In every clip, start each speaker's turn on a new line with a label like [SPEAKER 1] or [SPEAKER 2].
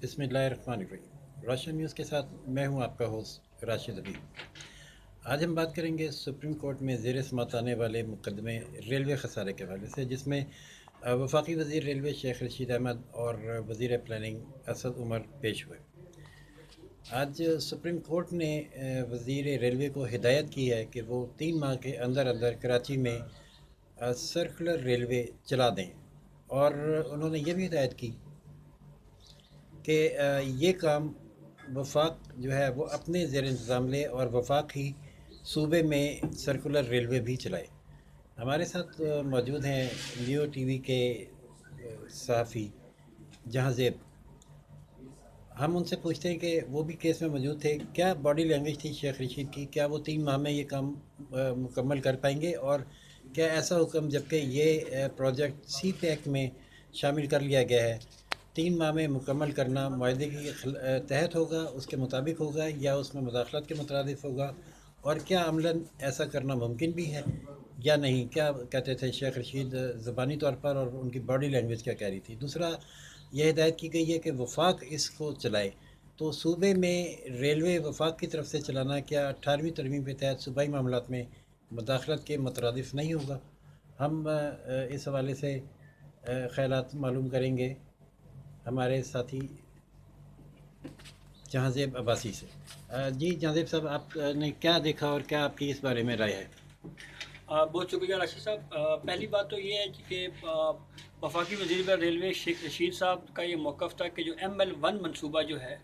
[SPEAKER 1] بسم اللہ الرحمن الرحیم۔ روشن نیوز کے ساتھ میں ہوں آپ کا ہوسٹ راشد ابی۔ آج ہم بات کریں گے سپریم کورٹ میں زیر سماعت آنے والے مقدمے ریلوے خسارے کے حوالے سے، جس میں وفاقی وزیر ریلوے شیخ رشید احمد اور وزیر پلاننگ اسد عمر پیش ہوئے۔ آج سپریم کورٹ نے وزیر ریلوے کو ہدایت کی ہے کہ وہ 3 ماہ کے اندر اندر کراچی میں سرکولر ریلوے چلا دیں، اور انہوں نے یہ بھی ہدایت کی کہ یہ کام وفاق جو ہے وہ اپنے زیر انتظام لے اور وفاق ہی صوبے میں سرکولر ریلوے بھی چلائے۔ ہمارے ساتھ موجود ہیں لیو ٹی وی کے صحافی جہاں زیب۔ ہم ان سے پوچھتے ہیں کہ وہ بھی کیس میں موجود تھے، کیا باڈی لینگویج تھی شیخ رشید کی، کیا وہ 3 ماہ میں یہ کام مکمل کر پائیں گے، اور کیا ایسا حکم جبکہ یہ پروجیکٹ سی پیک میں شامل کر لیا گیا ہے 3 ماہ میں مکمل کرنا معاہدے کے تحت ہوگا، اس کے مطابق ہوگا، یا اس میں مداخلت کے مترادف ہوگا، اور کیا عملاً ایسا کرنا ممکن بھی ہے یا نہیں؟ کیا کہتے تھے شیخ رشید زبانی طور پر، اور ان کی باڈی لینگویج کیا کہہ رہی تھی؟ دوسرا، یہ ہدایت کی گئی ہے کہ وفاق اس کو چلائے، تو صوبے میں ریلوے وفاق کی طرف سے چلانا کیا 18ویں ترمیم کے تحت صوبائی معاملات میں مداخلت کے مترادف نہیں ہوگا؟ ہم اس حوالے سے خیالات معلوم کریں گے ہمارے ساتھی جہاں زیب عباسی سے۔ جی جہاں زیب صاحب، آپ نے کیا دیکھا اور کیا آپ کی اس بارے میں رائے ہے؟
[SPEAKER 2] بہت شکریہ راشد صاحب۔ پہلی بات تو یہ ہے کہ وفاقی وزیر ریلوے شیخ رشید صاحب کا یہ موقف تھا کہ جو ML1 منصوبہ جو ہے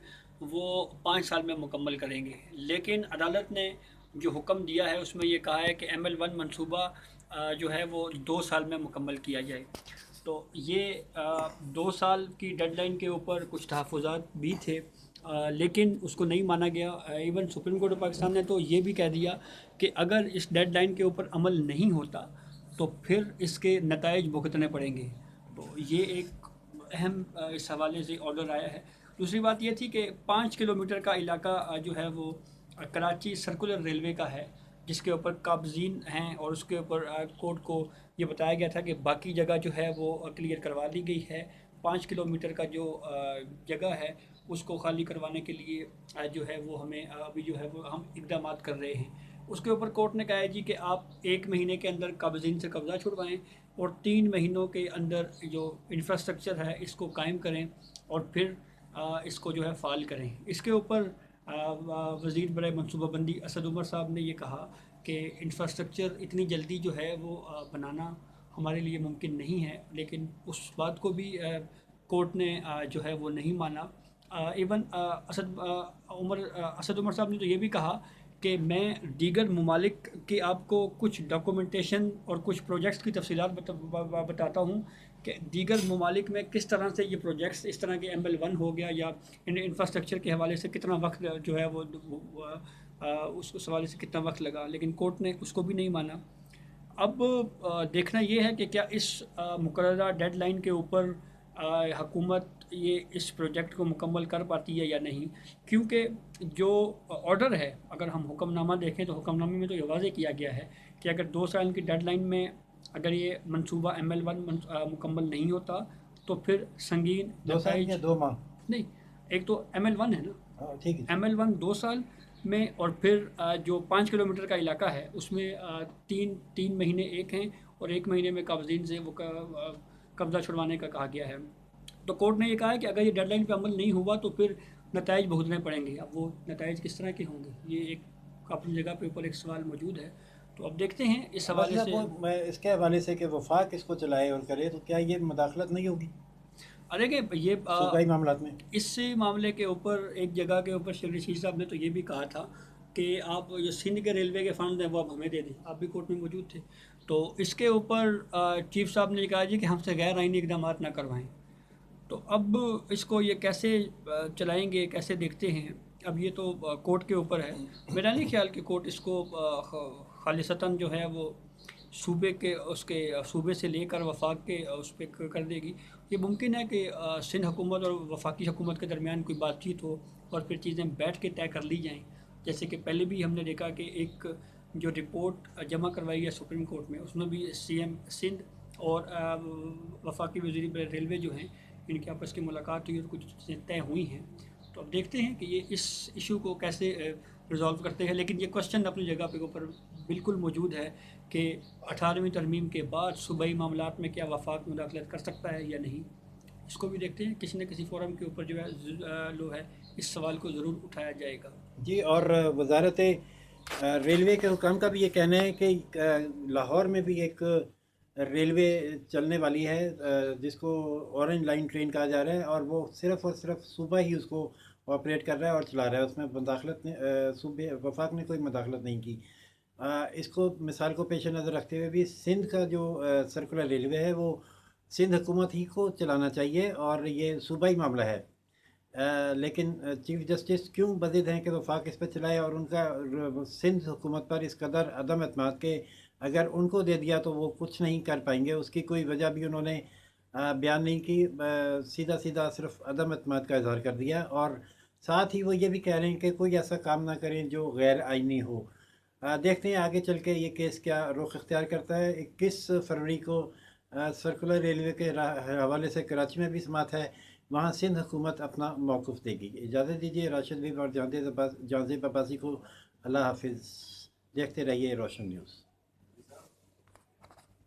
[SPEAKER 2] وہ 5 سال میں مکمل کریں گے، لیکن عدالت نے جو حکم دیا ہے اس میں یہ کہا ہے کہ ML1 منصوبہ جو ہے وہ 2 سال میں مکمل کیا جائے۔ تو یہ 2 سال کی ڈیڈ لائن کے اوپر کچھ تحفظات بھی تھے، لیکن اس کو نہیں مانا گیا۔ Even supreme court of Pakistan نے تو یہ بھی کہہ دیا کہ اگر اس ڈیڈ لائن کے اوپر عمل نہیں ہوتا تو پھر اس کے نتائج بھگتنے پڑیں گے۔ تو یہ ایک اہم اس حوالے سے آرڈر آیا ہے۔ دوسری بات یہ تھی کہ 5 کلومیٹر کا علاقہ جو ہے وہ کراچی سرکولر ریلوے کا ہے، جس کے اوپر قابضین ہیں، اور اس کے اوپر کورٹ کو یہ بتایا گیا تھا کہ باقی جگہ جو ہے وہ کلیئر کروا لی گئی ہے۔ 5 کلومیٹر کا جو جگہ ہے اس کو خالی کروانے کے لیے جو ہے وہ ہمیں ابھی جو ہے وہ ہم اقدامات کر رہے ہیں۔ اس کے اوپر کورٹ نے کہا ہے جی کہ آپ 1 مہینے کے اندر قابضین سے قبضہ چھڑوائیں، اور 3 مہینوں کے اندر جو انفراسٹرکچر ہے اس کو قائم کریں، اور پھر اس کو جو ہے فعال کریں۔ اس کے اوپر وزیر برائے منصوبہ بندی اسد عمر صاحب نے یہ کہا کہ انفراسٹرکچر اتنی جلدی جو ہے وہ بنانا ہمارے لیے ممکن نہیں ہے، لیکن اس بات کو بھی کورٹ نے جو ہے وہ نہیں مانا۔ ایون اسد عمر صاحب نے تو یہ بھی کہا کہ میں دیگر ممالک کے آپ کو کچھ ڈاکومنٹیشن اور کچھ پروجیکٹس کی تفصیلات بتاتا ہوں کہ دیگر ممالک میں کس طرح سے یہ پروجیکٹس اس طرح کے ML1 ہو گیا یا انفراسٹرکچر کے حوالے سے کتنا وقت جو ہے وہ اس حوالے سے کتنا وقت لگا، لیکن کورٹ نے اس کو بھی نہیں مانا۔ اب دیکھنا یہ ہے کہ کیا اس مقررہ ڈیڈ لائن کے اوپر حکومت یہ اس پروجیکٹ کو مکمل کر پاتی ہے یا نہیں، کیونکہ جو آرڈر ہے، اگر ہم حکم نامہ دیکھیں تو حکم نامے میں تو یہ واضح کیا گیا ہے کہ اگر 2 سال کی ڈیڈ لائن میں اگر یہ منصوبہ ML1 مکمل نہیں ہوتا تو پھر سنگین
[SPEAKER 1] 2 سال یا
[SPEAKER 2] نتائج۔
[SPEAKER 1] 2 ماہ؟
[SPEAKER 2] نہیں، ایک تو ML1 ہے نا،
[SPEAKER 1] ہاں ٹھیک ہے جی۔
[SPEAKER 2] ML1 2 سال میں، اور پھر جو 5 کلومیٹر کا علاقہ ہے اس میں تین مہینے ایک ہیں، اور 1 مہینے میں قابضین سے وہ قبضہ چھڑوانے کا کہا گیا ہے۔ تو کورٹ نے یہ کہا ہے کہ اگر یہ ڈیڈ لائن پہ عمل نہیں ہوا تو پھر نتائج بھگتنے پڑیں گے۔ اب وہ نتائج کس طرح کے ہوں گے، یہ ایک اپنی جگہ پہ اوپر ایک سوال موجود ہے۔ تو اب دیکھتے ہیں اس
[SPEAKER 1] عباسی
[SPEAKER 2] حوالے
[SPEAKER 1] صاحب،
[SPEAKER 2] سے۔
[SPEAKER 1] میں اس کے حوالے سے کہ وفاق اس کو چلائے اور کرے، تو کیا یہ مداخلت نہیں ہوگی
[SPEAKER 2] ارے کہ یہ
[SPEAKER 1] صوبائی معاملات میں؟
[SPEAKER 2] اس معاملے کے اوپر ایک جگہ کے اوپر شیخ رشید صاحب نے تو یہ بھی کہا تھا کہ آپ جو سندھ کے ریلوے کے فنڈ ہیں وہ آپ ہمیں دے دیں، آپ بھی کورٹ میں موجود تھے۔ تو اس کے اوپر چیف صاحب نے کہا جی کہ ہم سے غیر آئینی اقدامات نہ کروائیں۔ تو اب اس کو یہ کیسے چلائیں گے، کیسے دیکھتے ہیں، اب یہ تو کورٹ کے اوپر ہے۔ میرا نہیں خیال کہ کورٹ اس کو خالصتاً جو ہے وہ صوبے کے اس کے صوبے سے لے کر وفاق کے اس پہ کر دے گی۔ یہ ممکن ہے کہ سندھ حکومت اور وفاقی حکومت کے درمیان کوئی بات چیت ہو اور پھر چیزیں بیٹھ کے طے کر لی جائیں، جیسے کہ پہلے بھی ہم نے دیکھا کہ ایک جو رپورٹ جمع کروائی ہے سپریم کورٹ میں، اس میں بھی CM سندھ اور وفاقی وزیر ریلوے جو ہیں ان کی آپس کی ملاقات ہوئی اور کچھ چیزیں طے ہوئی ہیں. تو اب دیکھتے ہیں کہ یہ اس ایشو کو کیسے ریزالو کرتے ہیں. لیکن یہ کوشچن اپنی جگہ پہ اوپر بالکل موجود ہے کہ 18ویں ترمیم کے بعد صوبائی معاملات میں کیا وفاق مداخلت کر سکتا ہے یا نہیں. اس کو بھی دیکھتے ہیں, کسی نہ کسی فورم کے اوپر جو ہے لو ہے اس سوال کو ضرور اٹھایا جائے گا.
[SPEAKER 1] جی, اور وزارت ریلوے کے حکام کا بھی یہ کہنا ہے کہ لاہور میں بھی ایک ریلوے چلنے والی ہے جس کو اورنج لائن ٹرین کہا جا رہا ہے, اور وہ صرف اور صرف صوبہ ہی اس کو آپریٹ کر رہا ہے اور چلا رہا ہے. اس میں مداخلت نے صوبے وفاق نے کوئی مداخلت نہیں کی. اس کو مثال کو پیش نظر رکھتے ہوئے بھی سندھ کا جو سرکولر ریلوے ہے وہ سندھ حکومت ہی کو چلانا چاہیے اور یہ صوبائی معاملہ ہے. لیکن چیف جسٹس کیوں بدید ہیں کہ وفاق اس پہ چلائے, اور ان کا سندھ حکومت پر اس قدر عدم اعتماد کہ اگر ان کو دے دیا تو وہ کچھ نہیں کر پائیں گے. اس کی کوئی وجہ بھی انہوں نے بیان نہیں کی, سیدھا سیدھا صرف عدم اعتماد کا اظہار کر دیا. اور ساتھ ہی وہ یہ بھی کہہ رہے ہیں کہ کوئی ایسا کام نہ کریں جو غیر آئینی ہو. دیکھتے ہیں آگے چل کے یہ کیس کیا رخ اختیار کرتا ہے. 21 فروری کو سرکولر ریلوے کے حوالے سے کراچی میں بھی سماعت ہے, وہاں سندھ حکومت اپنا موقف دے گی. اجازت دیجیے راشد بھی اور جانزیب عباسی کو اللہ حافظ. دیکھتے رہیے روشن نیوز.